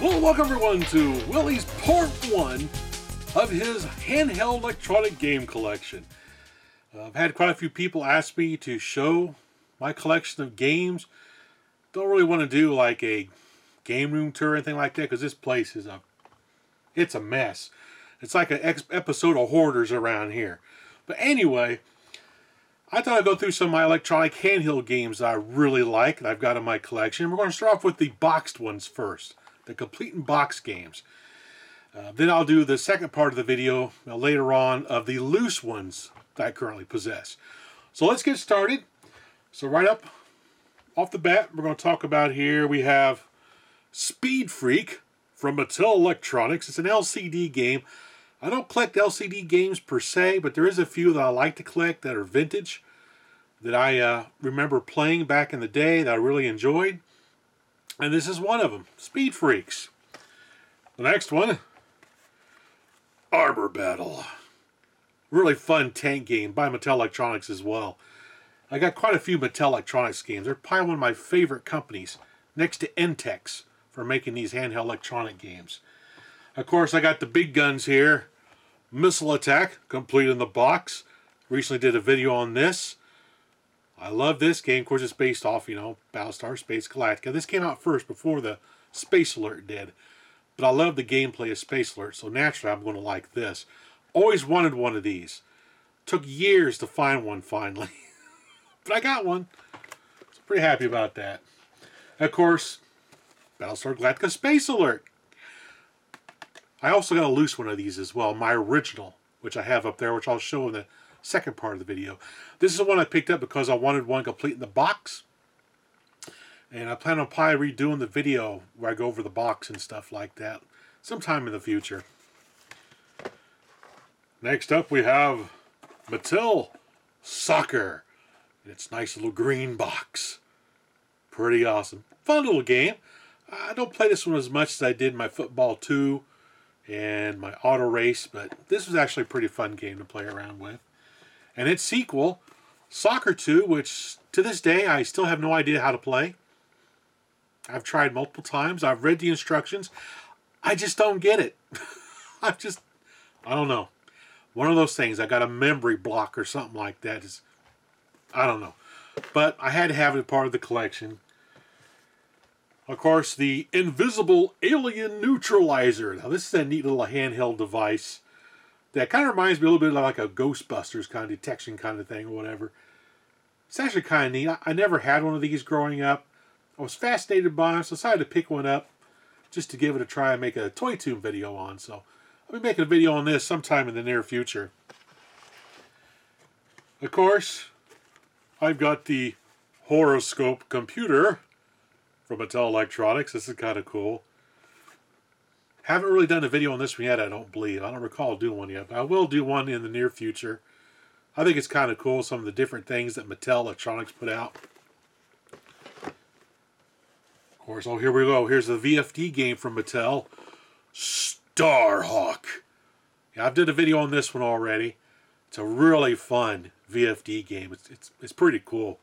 Well, welcome everyone to Willie's part 1 of his handheld electronic game collection. I've had quite a few people ask me to show my collection of games. Don't really want to do like a game room tour or anything like that because this place is it's a mess. It's like an episode of Hoarders around here. But anyway, I thought I'd go through some of my electronic handheld games that I really like and I've got in my collection. We're going to start off with the boxed ones first. The complete and box games. Then I'll do the second part of the video later on of the loose ones that I currently possess. So let's get started. So right up off the bat, we're going to talk about here, we have Speed Freak from Mattel Electronics. It's an LCD game. I don't collect LCD games per se, but there is a few that I like to collect that are vintage, that I remember playing back in the day that I really enjoyed. And this is one of them, Speed Freaks. The next one, Barbar Battle. Really fun tank game by Mattel Electronics as well. I got quite a few Mattel Electronics games. They're probably one of my favorite companies, next to Intex, for making these handheld electronic games. Of course, I got the big guns here. Missile Attack, complete in the box. Recently did a video on this. I love this game. Of course, it's based off, Battlestar Space Galactica. This came out first before the Space Alert did. But I love the gameplay of Space Alert, so naturally I'm going to like this. Always wanted one of these. Took years to find one finally. But I got one. So pretty happy about that. And of course, Battlestar Galactica Space Alert. I also got a loose one of these as well. My original, which I have up there, which I'll show in the second part of the video. This is the one I picked up because I wanted one complete in the box. And I plan on probably redoing the video where I go over the box and stuff like that sometime in the future. Next up we have Matil Soccer. Its nice little green box. Pretty awesome. Fun little game. I don't play this one as much as I did my Football 2 and my Auto Race, but this was actually a pretty fun game to play around with. And its sequel, Soccer 2, which to this day I still have no idea how to play. I've tried multiple times. I've read the instructions. I just don't get it. I don't know. One of those things. I got a memory block or something like that. I don't know. But I had to have it as part of the collection. Of course, the Invisible Alien Neutralizer. Now, this is a neat little handheld device that kind of reminds me a little bit like a Ghostbusters kind of detection kind of thing or whatever. It's actually kind of neat. I never had one of these growing up. I was fascinated by them, so I decided to pick one up just to give it a try and make a Toy Tune video on. So I'll be making a video on this sometime in the near future. Of course, I've got the Horoscope computer from Mattel Electronics. This is kind of cool. Haven't really done a video on this one yet, I don't believe. I don't recall doing one yet, but I will do one in the near future. I think it's kind of cool, some of the different things that Mattel Electronics put out. Of course, oh, here we go. Here's the VFD game from Mattel. Starhawk. Yeah, I've did a video on this one already. It's a really fun VFD game. It's pretty cool.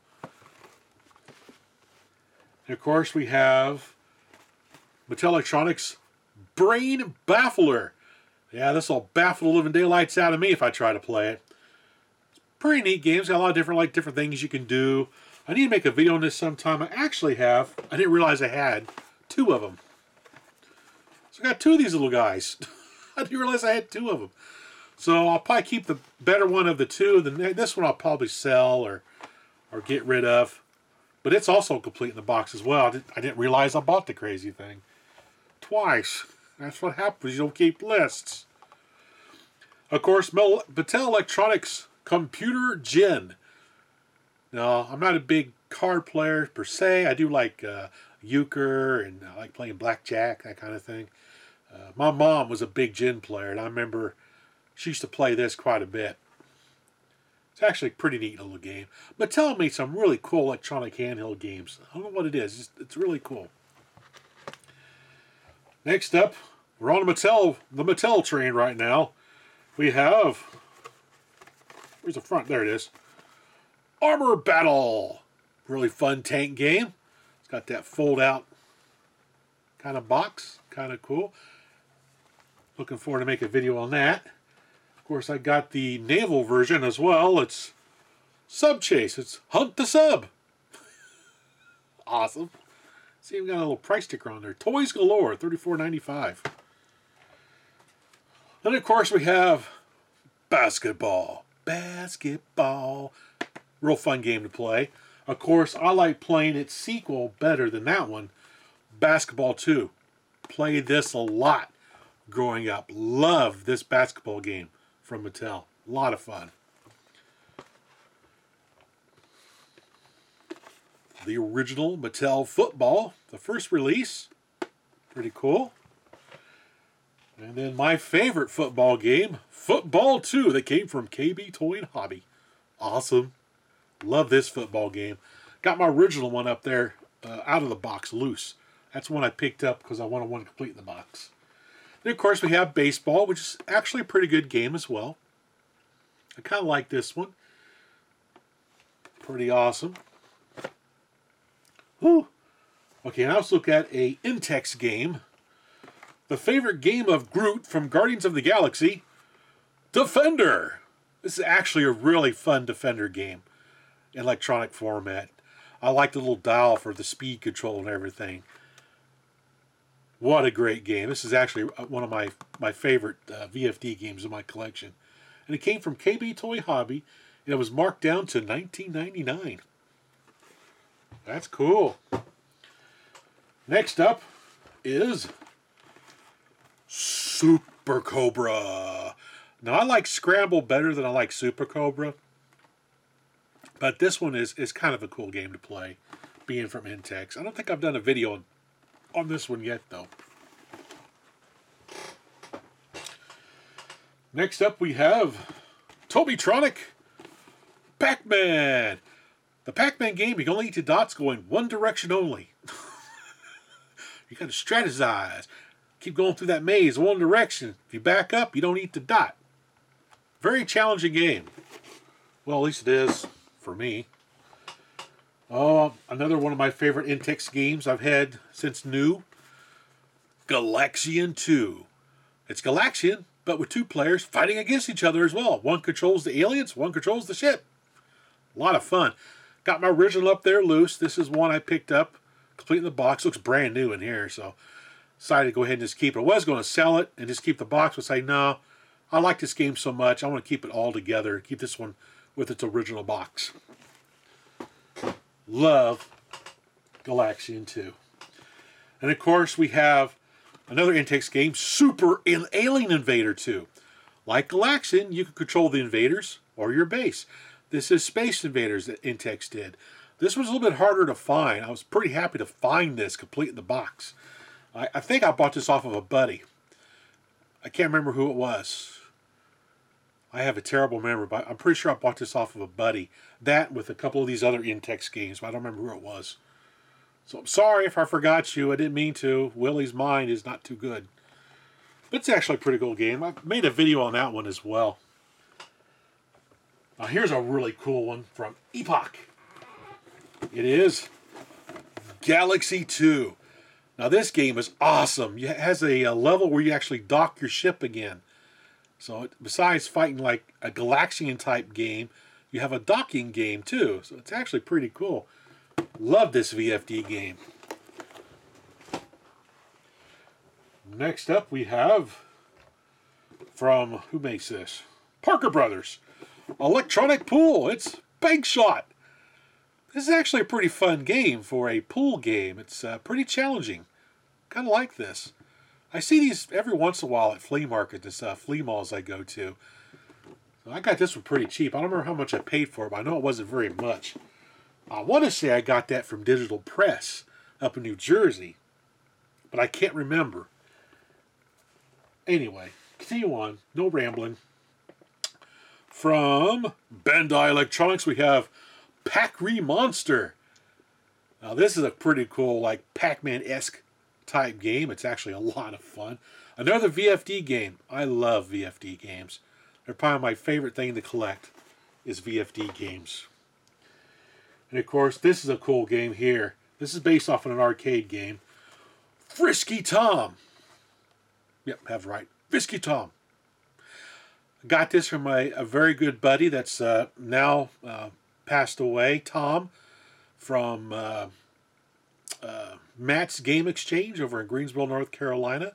And of course, we have Mattel Electronics Brain Baffler. Yeah, this will baffle the living daylights out of me if I try to play it. It's a pretty neat game. It's got a lot of different things you can do. I need to make a video on this sometime. I actually have. I didn't realize I had 2 of them. So I got 2 of these little guys. I didn't realize I had 2 of them. So I'll probably keep the better one of the 2. This one I'll probably sell or get rid of. But it's also complete in the box as well. I didn't realize I bought the crazy thing twice. That's what happens. You don't keep lists. Of course, Mattel Electronics Computer Gin. Now, I'm not a big card player per se. I do like euchre and I like playing blackjack, that kind of thing. My mom was a big gin player, and I remember she used to play this quite a bit. It's actually a pretty neat little game. Mattel made some really cool electronic handheld games. I don't know what it is. It's really cool. Next up, we're on the Mattel train right now. We have, where's the front? There it is. Barbar Battle. Really fun tank game. It's got that fold out kind of box. kind of cool. Looking forward to make a video on that. Of course, I got the naval version as well. It's Sub Chase. It's Hunt the Sub. Awesome. See, we got a little price sticker on there. Toys galore, $34.95. Then, of course, we have basketball. Basketball. Real fun game to play. Of course, I like playing its sequel better than that one, Basketball 2. Played this a lot growing up. Love this basketball game from Mattel. A lot of fun. The original Mattel Football, the first release. Pretty cool. And then my favorite football game, Football 2, that came from KB Toy and Hobby. Awesome. Love this football game. Got my original one up there out of the box, loose. That's one I picked up because I wanted one complete in the box. Then, of course, we have baseball, which is actually a pretty good game as well. I kind of like this one. Pretty awesome. Woo. Okay, now let's look at a Intex game. The favorite game of Groot from Guardians of the Galaxy, Defender. This is actually a really fun Defender game. Electronic format. I like the little dial for the speed control and everything. What a great game. This is actually one of my favorite VFD games in my collection. And it came from KB Toy Hobby, and it was marked down to $19.99. That's cool. Next up is Super Cobra. Now, I like Scramble better than I like Super Cobra. But this one is kind of a cool game to play, being from Intex. I don't think I've done a video on this one yet, though. Next up, we have Tobey Tronic, Pac-Man. The Pac-Man game, you can only eat the dots going one direction only. You got to strategize. Keep going through that maze one direction. If you back up, you don't eat the dot. Very challenging game. Well, at least it is for me. Oh, another one of my favorite Intex games I've had since new. Galaxian 2. It's Galaxian, but with two players fighting against each other as well. One controls the aliens, one controls the ship. A lot of fun. Got my original up there loose. This is one I picked up, complete in the box. Looks brand new in here, so decided to go ahead and just keep it. I was going to sell it and just keep the box, but say, no, I like this game so much, I want to keep it all together. Keep this one with its original box. Love Galaxian 2. And of course, we have another Intex game, Super Alien Invader 2. Like Galaxian, you can control the invaders or your base. This is Space Invaders that Intex did. This was a little bit harder to find. I was pretty happy to find this complete in the box. I think I bought this off of a buddy. I can't remember who it was. I have a terrible memory, but I'm pretty sure I bought this off of a buddy. That with a couple of these other Intex games, but I don't remember who it was. So I'm sorry if I forgot you. I didn't mean to. Willie's mind is not too good. But it's actually a pretty cool game. I made a video on that one as well. Now here's a really cool one from Epoch. It is Galaxy 2. Now this game is awesome. It has a level where you actually dock your ship again. So besides fighting like a Galaxian type game, you have a docking game too. So it's actually pretty cool. Love this VFD game. Next up we have from, who makes this? Parker Brothers. Electronic Pool. It's Big Shot. This is actually a pretty fun game for a pool game. It's pretty challenging. Kind of like this. I see these every once in a while at flea markets and stuff, flea malls I go to. So I got this one pretty cheap. I don't remember how much I paid for it, but I know it wasn't very much. I want to say I got that from Digital Press up in New Jersey, but I can't remember. Anyway, continue on. No rambling. From Bandai Electronics, we have Pac-Man Monster. Now this is a pretty cool, like Pac-Man-esque type game. It's actually a lot of fun. Another VFD game. I love VFD games. They're probably my favorite thing to collect is VFD games. And of course, this is a cool game here. This is based off of an arcade game. Frisky Tom. Yep, have right. Whiskey Tom. Got this from a very good buddy that's now passed away, Tom, from Matt's Game Exchange over in Greensboro, North Carolina.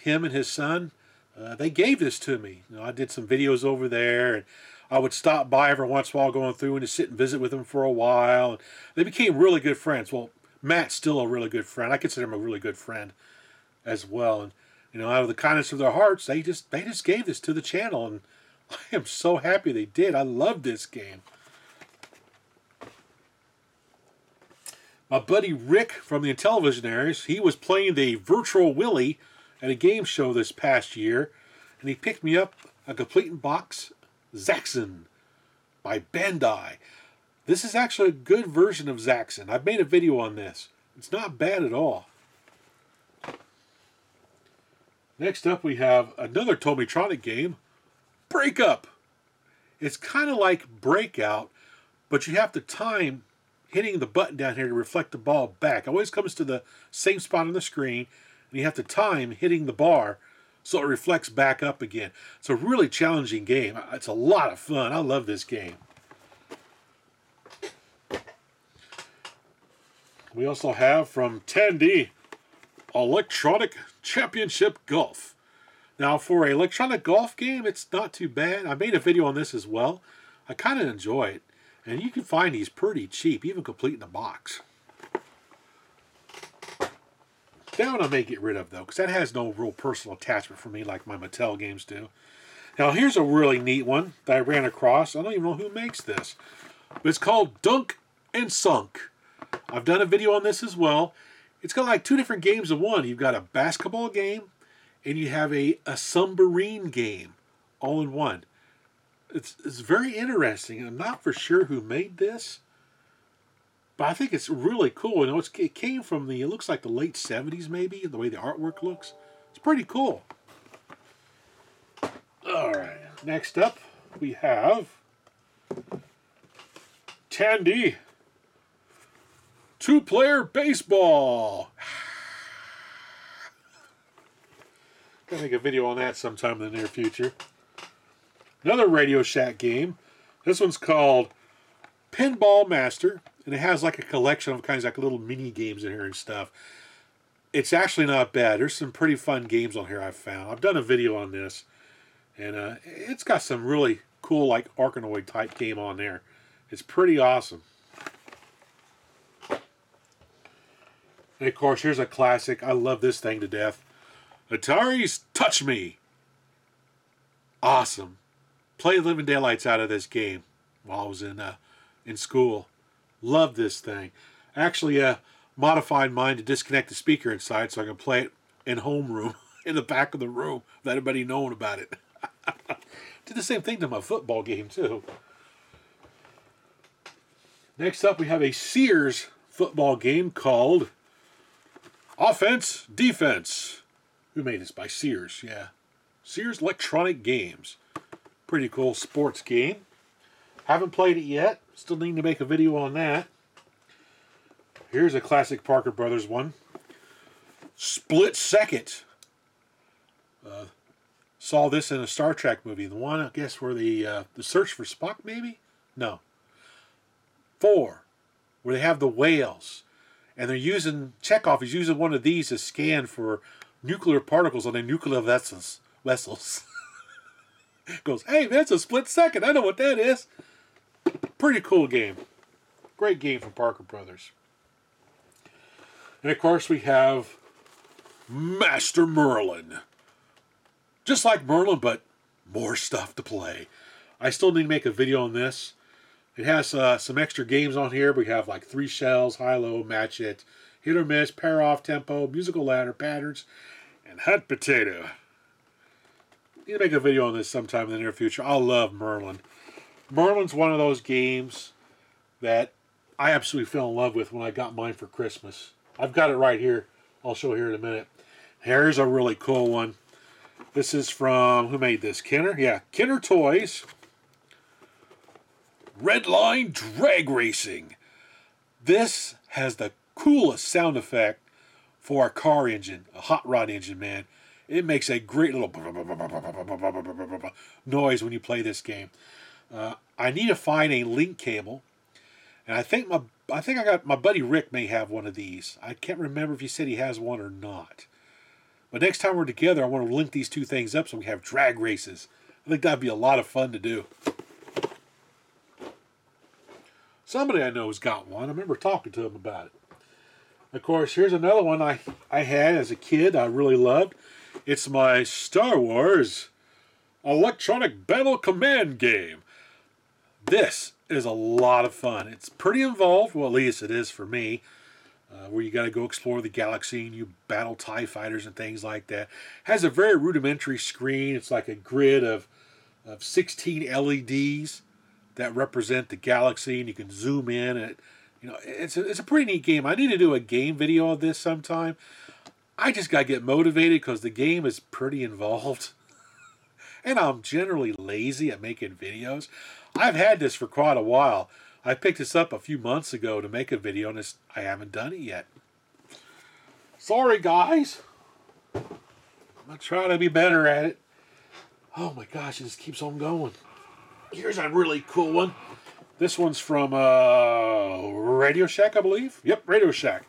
Him and his son, they gave this to me. You know, I did some videos over there, and I would stop by every once in a while going through and just sit and visit with them for a while. And they became really good friends. Well, Matt's still a really good friend. I consider him a really good friend as well. And you know, out of the kindness of their hearts, they just gave this to the channel, and I am so happy they did. I love this game. My buddy Rick from the Intellivisionaries, he was playing the Virtual Willie at a game show this past year, and he picked me up a complete in box Zaxxon by Bandai. This is actually a good version of Zaxxon. I've made a video on this. It's not bad at all. Next up, we have another Tobey Tronic game, Breakup. It's kind of like Breakout, but you have to time hitting the button down here to reflect the ball back. It always comes to the same spot on the screen, and you have to time hitting the bar so it reflects back up again. It's a really challenging game. It's a lot of fun. I love this game. We also have from Tandi, Electronic Championship Golf. Now, for an electronic golf game, it's not too bad. I made a video on this as well. I kind of enjoy it. And you can find these pretty cheap, even complete in a box. That one I may get rid of, though, because that has no real personal attachment for me like my Mattel games do. Now, here's a really neat one that I ran across. I don't even know who makes this. But it's called Dunk and Sunk. I've done a video on this as well. It's got like two different games in one. You've got a basketball game, and you have a submarine game all in one. It's very interesting. I'm not for sure who made this, but I think it's really cool. You know, it came from it looks like the late 70s maybe, the way the artwork looks. It's pretty cool. All right, next up we have Tandi, two-player baseball. Gonna make a video on that sometime in the near future. Another Radio Shack game. This one's called Pinball Master, and it has like a collection of kinds of like little mini games in here and stuff. It's actually not bad. There's some pretty fun games on here I've found. I've done a video on this, and it's got some really cool like Arkanoid type game on there. It's pretty awesome. And of course, here's a classic. I love this thing to death. Atari's Touch Me. Awesome. Played living daylights out of this game while I was in school. Love this thing. Actually, modified mine to disconnect the speaker inside so I can play it in homeroom in the back of the room without anybody knowing about it. Did the same thing to my football game too. Next up, we have a Sears football game called Offense, Defense. Who made this? By Sears, yeah. Sears Electronic Games. Pretty cool sports game. Haven't played it yet. Still need to make a video on that. Here's a classic Parker Brothers one. Split Second. Saw this in a Star Trek movie. The one, I guess, where the search for Spock, maybe? No. 4, where they have the whales. And they're using, Chekhov is using one of these to scan for nuclear particles on their nuclear vessels. Goes, hey, that's a split second. I know what that is. Pretty cool game. Great game from Parker Brothers. And of course we have Master Merlin. Just like Merlin, but more stuff to play. I still need to make a video on this. It has some extra games on here. We have like 3 shells, high-low, match it, hit or miss, pair off, tempo, musical ladder, patterns, and hot potato. Need to make a video on this sometime in the near future. I love Merlin. Merlin's one of those games that I absolutely fell in love with when I got mine for Christmas. I've got it right here. I'll show here in a minute. Here's a really cool one. This is from, who made this? Kenner? Yeah, Kenner Toys. Redline Drag Racing. This has the coolest sound effect for a car engine, a hot rod engine, man. It makes a great little noise when you play this game. I need to find a link cable, and I think I got my buddy Rick may have one of these. I can't remember if he said he has one or not. But next time we're together, I want to link these two things up so we have drag races. I think that'd be a lot of fun to do. Somebody I know has got one. I remember talking to him about it. Of course, here's another one I had as a kid I really loved. It's my Star Wars Electronic Battle Command game. This is a lot of fun. It's pretty involved, well at least it is for me, where you got to go explore the galaxy and you battle TIE fighters and things like that. Has a very rudimentary screen. It's like a grid of 16 LEDs that represent the galaxy, and you can zoom in, and it's a pretty neat game. I need to do a game video of this sometime. I just got to get motivated because the game is pretty involved. And I'm generally lazy at making videos. I've had this for quite a while. I picked this up a few months ago to make a video, and I haven't done it yet. Sorry, guys. I'm going to try to be better at it. Oh my gosh, it just keeps on going. Here's a really cool one. This one's from Radio Shack, I believe. Yep, Radio Shack.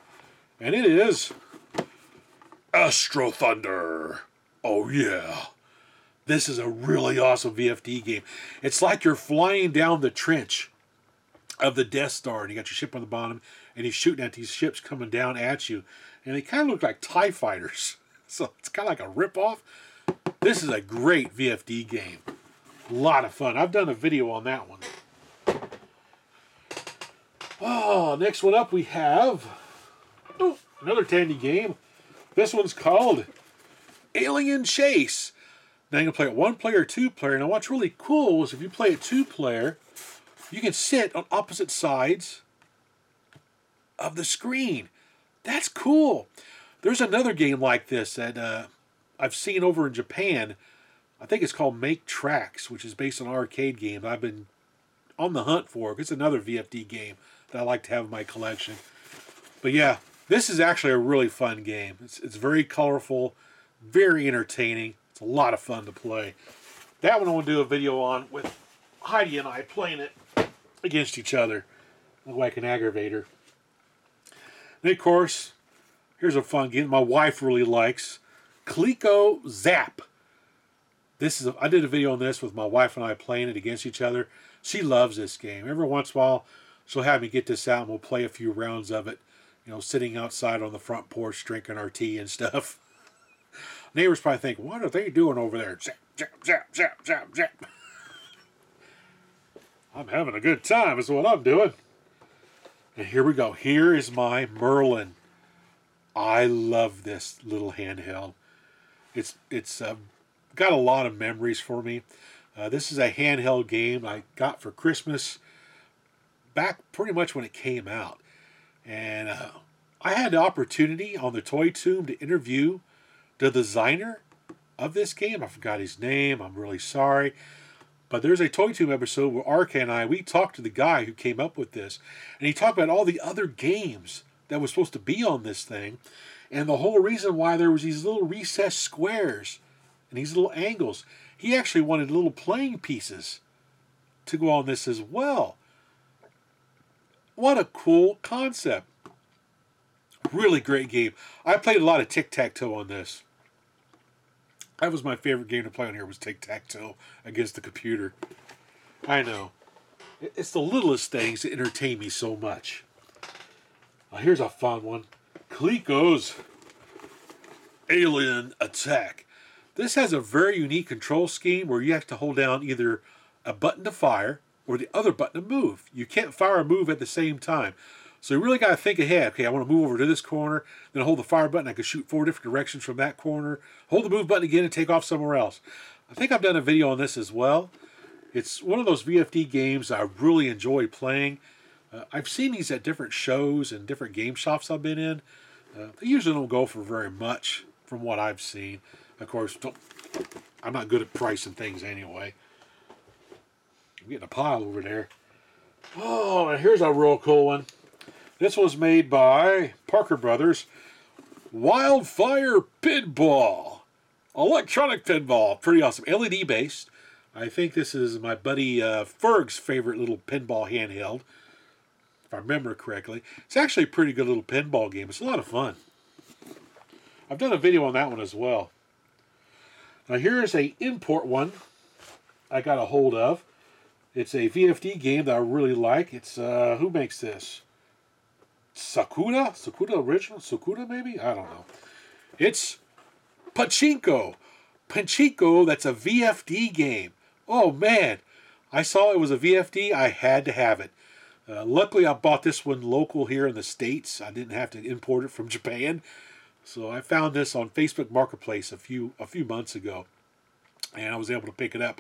And it is Astro Thunderer. Oh yeah. This is a really awesome VFD game. It's like you're flying down the trench of the Death Star, and you got your ship on the bottom, and you're shooting at these ships coming down at you. And they kind of look like TIE fighters. So it's kind of like a ripoff. This is a great VFD game. A lot of fun. I've done a video on that one. Oh, next one up we have another Tandi game. This one's called Alien Chase. Now you can play it one player or two player. Now what's really cool is if you play it two player, you can sit on opposite sides of the screen. That's cool. There's another game like this that I've seen over in Japan. I think it's called Make Tracks, which is based on an arcade game I've been on the hunt for. It's another VFD game that I like to have in my collection. But yeah, this is actually a really fun game. It's very colorful, very entertaining. It's a lot of fun to play. That one I want to do a video on with Heidi and I playing it against each other. Like an aggravator. And of course, here's a fun game my wife really likes. Coleco Zap. I did a video on this with my wife and I playing it against each other. She loves this game. Every once in a while, she'll have me get this out and we'll play a few rounds of it. Sitting outside on the front porch drinking our tea and stuff. Neighbors probably think, what are they doing over there? Zap, zap, zap, zap, zap, zap. I'm having a good time is what I'm doing. And here we go. Here is my Merlin. I love this little handheld. It's got a lot of memories for me. This is a handheld game I got for Christmas back pretty much when it came out. And I had the opportunity on the Toy Tomb to interview the designer of this game. I forgot his name. I'm really sorry. But there's a Toy Tomb episode where RK and we talked to the guy who came up with this. And he talked about all the other games that was supposed to be on this thing. And the whole reason why there was these little recessed squares and these little angles. He actually wanted little playing pieces to go on this as well. What a cool concept. Really great game. I played a lot of tic-tac-toe on this. That was my favorite game to play on here was tic-tac-toe against the computer. I know. It's the littlest things that entertain me so much. Here's a fun one. Coleco's Alien Attack. This has a very unique control scheme where you have to hold down either a button to fire or the other button to move. You can't fire or move at the same time. So you really got to think ahead. Okay, I want to move over to this corner, then hold the fire button. I can shoot 4 different directions from that corner. Hold the move button again and take off somewhere else. I think I've done a video on this as well. It's one of those VFD games I really enjoy playing. I've seen these at different shows and different game shops I've been in. They usually don't go for very much from what I've seen. Of course, I'm not good at pricing things anyway. I'm getting a pile over there. Oh, and here's a real cool one. This was made by Parker Brothers. Wildfire Pinball. Electronic pinball. Pretty awesome. LED based. I think this is my buddy Ferg's favorite little pinball handheld, if I remember correctly. It's actually a pretty good little pinball game. It's a lot of fun. I've done a video on that one as well. Now here's a import one I got a hold of. It's a VFD game that I really like. It's, who makes this? Sakura? Sakura Original? Sakura maybe? I don't know. It's Pachinko. Pachinko, that's a VFD game. Oh man, I saw it was a VFD. I had to have it. Luckily, I bought this one local here in the States. I didn't have to import it from Japan. So I found this on Facebook Marketplace a few months ago, and I was able to pick it up.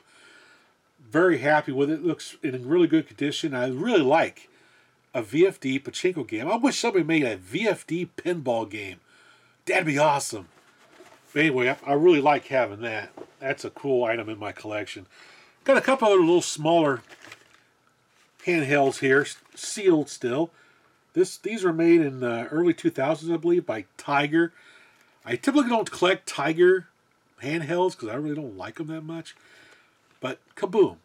Very happy with it. It looks in really good condition. I really like a VFD Pachinko game. I wish somebody made a VFD pinball game. That'd be awesome. But anyway, I really like having that. That's a cool item in my collection. Got a couple other little smaller handhelds here, sealed still. These were made in the early 2000s, I believe, by Tiger. I typically don't collect Tiger handhelds because I really don't like them that much. But Kaboom.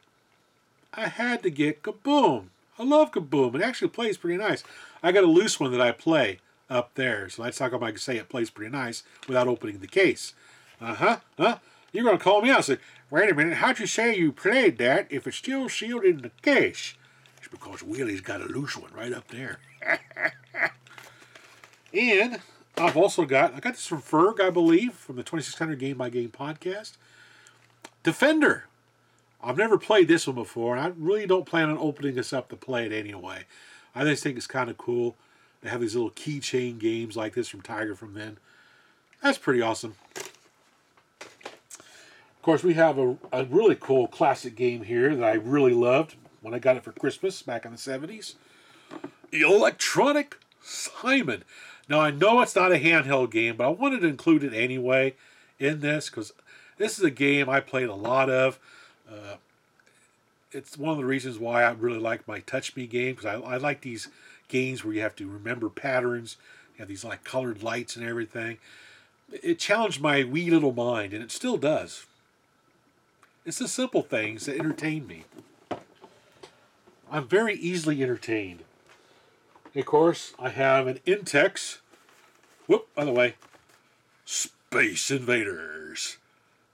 I had to get Kaboom. I love Kaboom. It actually plays pretty nice. I got a loose one that I play up there, so that's how come I can say it plays pretty nice without opening the case. Huh? You're going to call me out and say, wait a minute, how'd you say you played that if it's still sealed in the case? It's because Willie's got a loose one right up there. And I got this from Ferg, I believe, from the 2600 Game by Game podcast. Defender. I've never played this one before, and I really don't plan on opening this up to play it anyway. I just think it's kind of cool. They have these little keychain games like this from Tiger from then. That's pretty awesome. Of course, we have a really cool classic game here that I really loved when I got it for Christmas back in the 70s. Electronic Simon. Now, I know it's not a handheld game, but I wanted to include it anyway in this because this is a game I played a lot of. It's one of the reasons why I really like my Touch Me game, because I like these games where you have to remember patterns. You have these like colored lights and everything. It challenged my wee little mind, and it still does. It's the simple things that entertain me. I'm very easily entertained. Of course, I have an Intex. By the way, Space Invaders.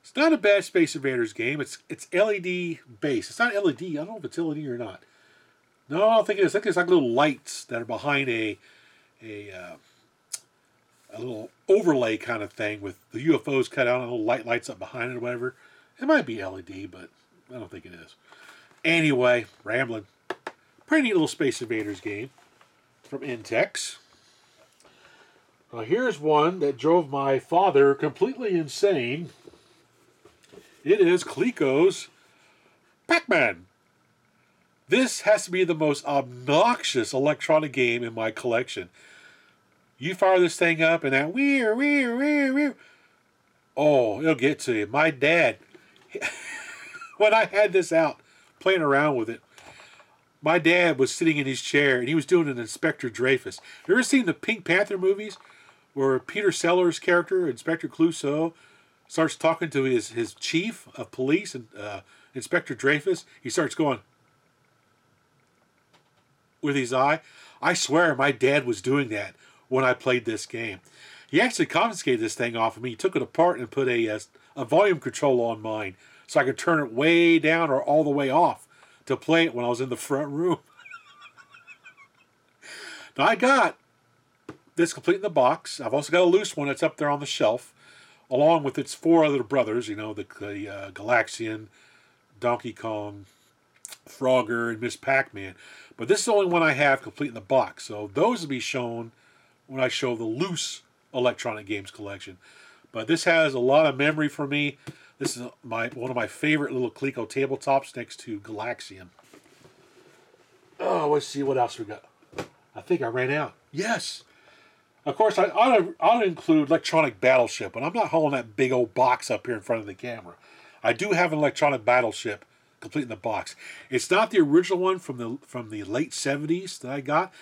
It's not a bad Space Invaders game. It's LED based. It's not LED. I don't know if it's LED or not. No, I don't think it is. I think it's like little lights that are behind a little overlay kind of thing with the UFOs cut out and a little light lights up behind it or whatever. It might be LED, but I don't think it is. Anyway, rambling. Pretty neat little Space Invaders game from Intex. Now here's one that drove my father completely insane. It is Coleco's Pac-Man. This has to be the most obnoxious electronic game in my collection. You fire this thing up and that weir. Oh, it'll get to you. My dad, when I had this out, playing around with it, my dad was sitting in his chair and he was doing an Inspector Dreyfus. You ever seen the Pink Panther movies where Peter Sellers' character, Inspector Clouseau, starts talking to his chief of police and Inspector Dreyfus? He starts going with his eye. I swear my dad was doing that when I played this game. He actually confiscated this thing off of me. He took it apart and put a volume control on mine so I could turn it way down or all the way off to play it when I was in the front room. Now I got this complete in the box. I've also got a loose one that's up there on the shelf, along with its four other brothers, the Galaxian, Donkey Kong, Frogger, and Miss Pac-Man. But this is the only one I have complete in the box. So those will be shown when I show the loose electronic games collection. But this has a lot of memory for me. This is one of my favorite little Coleco tabletops next to Galaxian. Oh, let's see what else we got. I think I ran out. Yes. Of course, I ought to include Electronic Battleship, but I'm not holding that big old box up here in front of the camera. I do have an Electronic Battleship complete in the box. It's not the original one from the late 70s that I got.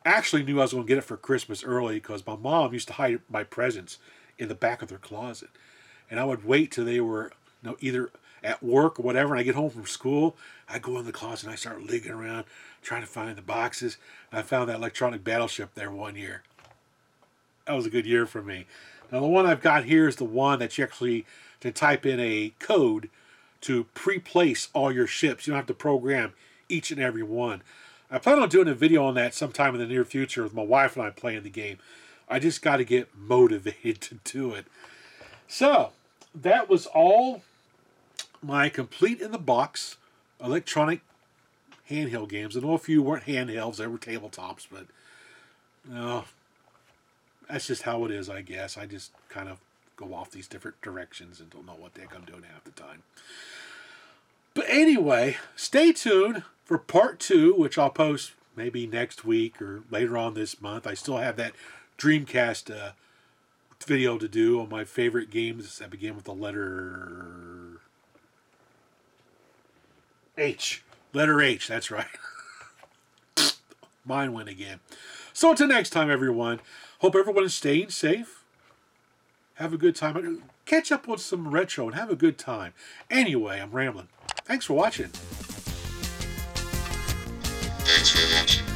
I actually knew I was going to get it for Christmas early because my mom used to hide my presents in the back of her closet. and I would wait till they were either at work or whatever, and I get home from school, I go in the closet and I start looking around, trying to find the boxes, and I found that electronic Battleship there one year. That was a good year for me. Now the one I've got here is the one that you actually can type in a code to pre-place all your ships. You don't have to program each and every one. I plan on doing a video on that sometime in the near future with my wife and I playing the game. I just got to get motivated to do it. So, that was all my complete in the box electronic handheld games. I know a few weren't handhelds, they were tabletops, but that's just how it is, I guess. I just kind of go off these different directions and don't know what the heck I'm doing half the time. But anyway, stay tuned for part 2, which I'll post maybe next week or later on this month. I still have that Dreamcast video to do on my favorite games that begin with the letter H. Letter H, that's right. Mine went again. So until next time, everyone. Hope everyone is staying safe. Have a good time. Catch up on some retro and have a good time. Anyway, I'm rambling. Thanks for watching. Thanks for watching.